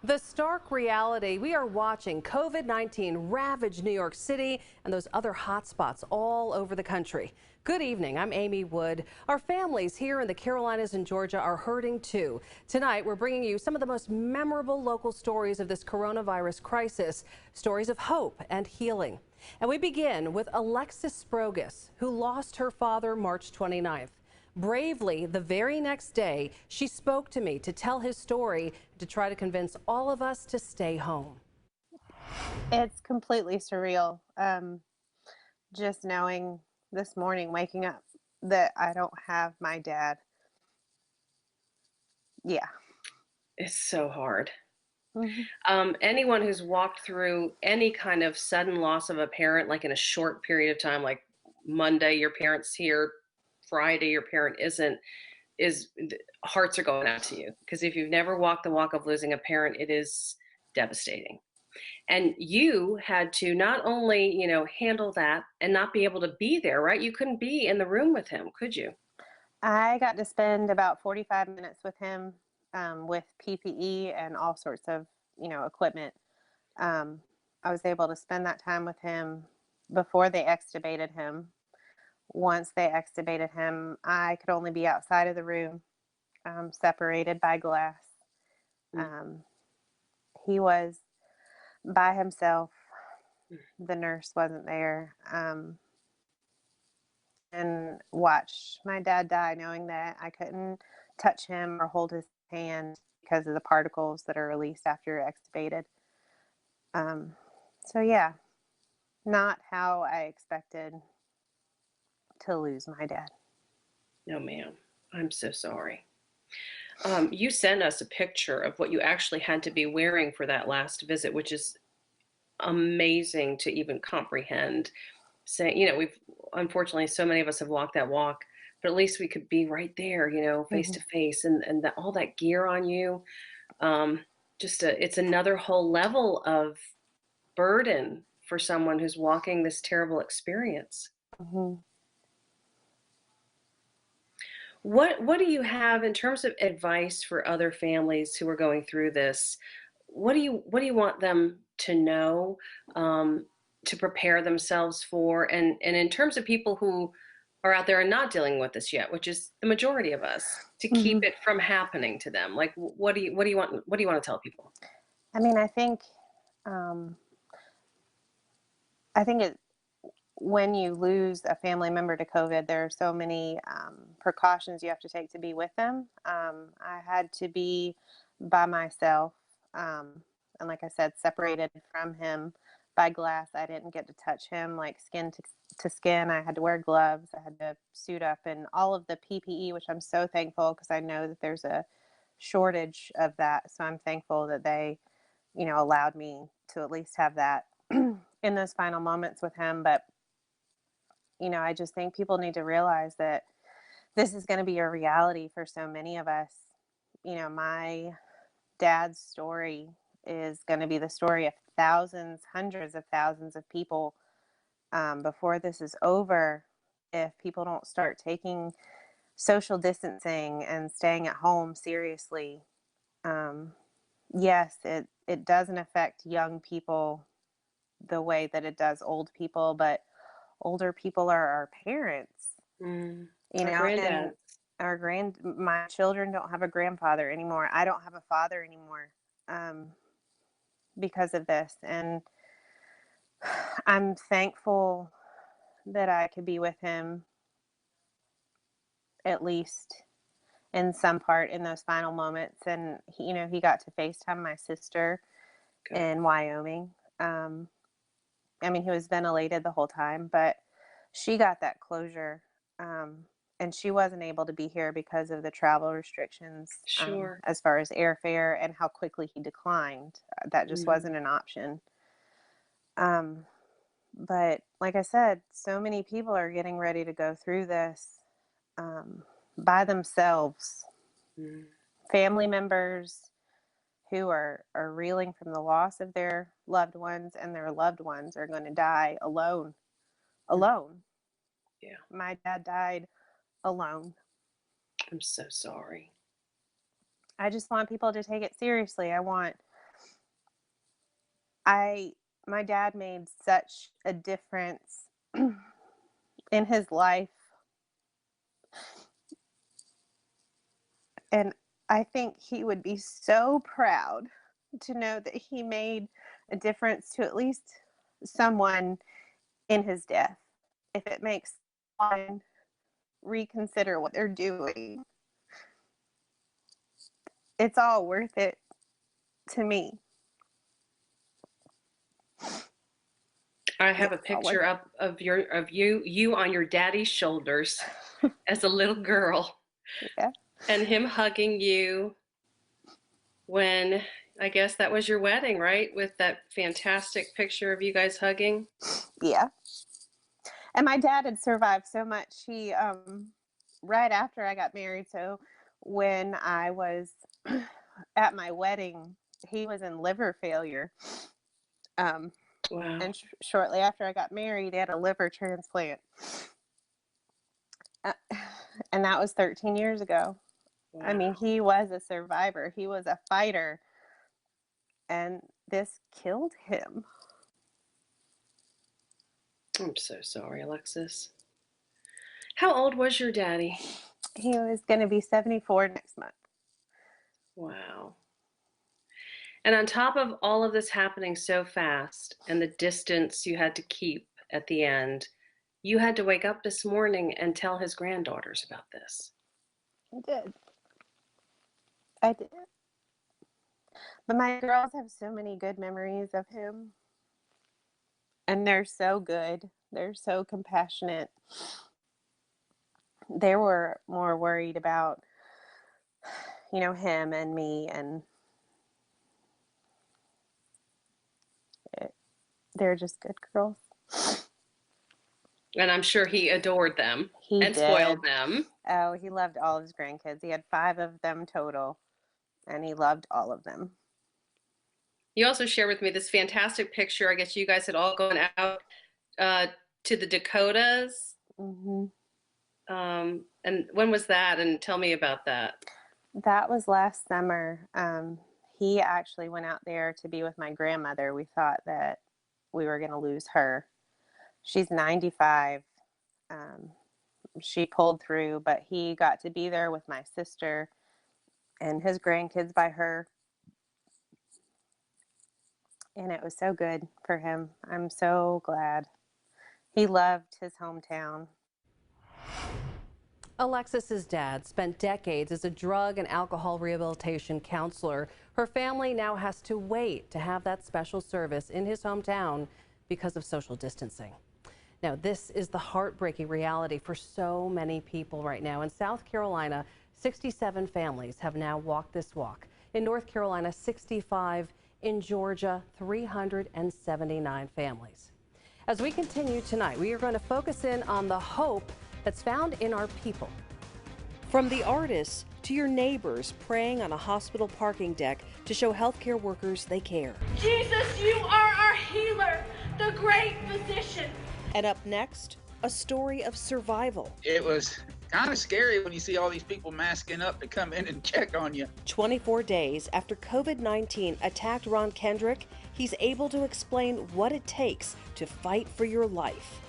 The stark reality we are watching COVID-19 ravage New York City and those other hotspots all over the country. Good evening. I'm Amy Wood. Our families here in the Carolinas and Georgia are hurting too. Tonight, we're bringing you some of the most memorable local stories of this coronavirus crisis, stories of hope and healing. And we begin with Alexis Sprogus, who lost her father March 29th. Bravely, the very next day, she spoke to me to tell his story, to try to convince all of us to stay home. It's completely surreal. Just knowing this morning, waking up, that I don't have my dad. Yeah. It's so hard. Mhm. Anyone who's walked through any kind of sudden loss of a parent, like in a short period of time, like Monday, your parent's here, Friday, your parent isn't, hearts are going out to you. Because if you've never walked the walk of losing a parent, it is devastating. And you had to not only, handle that and not be able to be there, right? You couldn't be in the room with him, could you? I got to spend about 45 minutes with him, with PPE and all sorts of, equipment. Um, I was able to spend that time with him before they extubated him. Once they extubated him, I could only be outside of the room, separated by glass. Mm, Um, he was by himself. mm. The nurse wasn't there, and watched my dad die knowing that I couldn't touch him or hold his hand because of the particles that are released after extubated. Um, so yeah, not how I expected to lose my dad. No, ma'am. I'm so sorry. You sent us a picture of what you actually had to be wearing for that last visit, which is amazing to even comprehend. Saying, we've unfortunately so many of us have walked that walk, but at least we could be right there, face Mhm. to face, and all that gear on you. Um, it's another whole level of burden for someone who's walking this terrible experience. Mhm. What do you have in terms of advice for other families who are going through this? What do you want them to know, um, to prepare themselves for? And in terms of people who are out there and not dealing with this yet, which is the majority of us, to keep Mhm. it from happening to them. Like, what do you want to tell people? I mean, um, I think it when you lose a family member to COVID, there are so many precautions you have to take to be with them. I had to be by myself, and like I said, separated from him by glass. I didn't get to touch him like skin to skin. I had to wear gloves. I had to suit up and all of the PPE, which I'm so thankful because I know that there's a shortage of that. So I'm thankful that they, allowed me to at least have that in those final moments with him. But I just think people need to realize that this is going to be a reality for so many of us. My dad's story is going to be the story of thousands, hundreds of thousands of people before this is over. If people don't start taking social distancing and staying at home seriously, um, yes, it doesn't affect young people the way that it does old people, but older people are our parents. Our And granddad. my children don't have a grandfather anymore. I don't have a father anymore, um, because of this. And I'm thankful that I could be with him at least in some part in those final moments. And he got to FaceTime my sister Good. in Wyoming. I mean, he was ventilated the whole time, but she got that closure. Um, and she wasn't able to be here because of the travel restrictions, Sure. as far as airfare and how quickly he declined. That just Mm. wasn't an option. Um, but like I said, so many people are getting ready to go through this um, by themselves. Mm. Family members who are reeling from the loss of their loved ones, and their loved ones are going to die alone. Mm. Alone. Yeah, My dad died alone. I'm so sorry. I just want people to take it seriously. I want My dad made such a difference in his life, and I think he would be so proud to know that he made a difference to at least someone in his death. If it makes someone reconsider what they're doing, it's all worth it to me. I have a It's all picture worth up of you on your daddy's shoulders as a little girl, it. Yeah. and him hugging you when I guess that was your wedding, right? With that fantastic picture of you guys hugging. Yeah. And my dad had survived so much. He right after I got married, so when I was at my wedding, he was in liver failure. Um Wow. and shortly after I got married, he had a liver transplant. Uh, and that was 13 years ago. Wow. I mean, he was a survivor. He was a fighter, and this killed him. I'm so sorry, Alexis. How old was your daddy? He was going to be 74 next month. Wow. And on top of all of this happening so fast and the distance you had to keep at the end, you had to wake up this morning and tell his granddaughters about this. I did. I did. But my girls have so many good memories of him. And they're so good. They're so compassionate. They were more worried about, him and me, and they're just good girls. And I'm sure he adored them He and did. spoiled them. Oh, he loved all of his grandkids. He had 5 of them total, and he loved all of them. You also shared with me this fantastic picture. I guess you guys had all gone out to the Dakotas. Mm-hmm. And when was that? And tell me about that. That was last summer. He actually went out there to be with my grandmother. We thought that we were going to lose her. She's 95. She pulled through, but he got to be there with my sister and his grandkids by her. And it was so good for him. I'm so glad. He loved his hometown. Alexis's dad spent decades as a drug and alcohol rehabilitation counselor. Her family now has to wait to have that special service in his hometown because of social distancing. Now, this is the heartbreaking reality for so many people right now. In South Carolina, 67 families have now walked this walk. In North Carolina, 65. In Georgia, 379 families. As we continue tonight, we are going to focus in on the hope that's found in our people. From the artists to your neighbors praying on a hospital parking deck to show healthcare workers they care. Jesus, you are our healer, the great physician. And up next, a story of survival. It was kind of scary when you see all these people masking up to come in and check on you. 24 days after COVID-19 attacked Ron Kendrick, he's able to explain what it takes to fight for your life.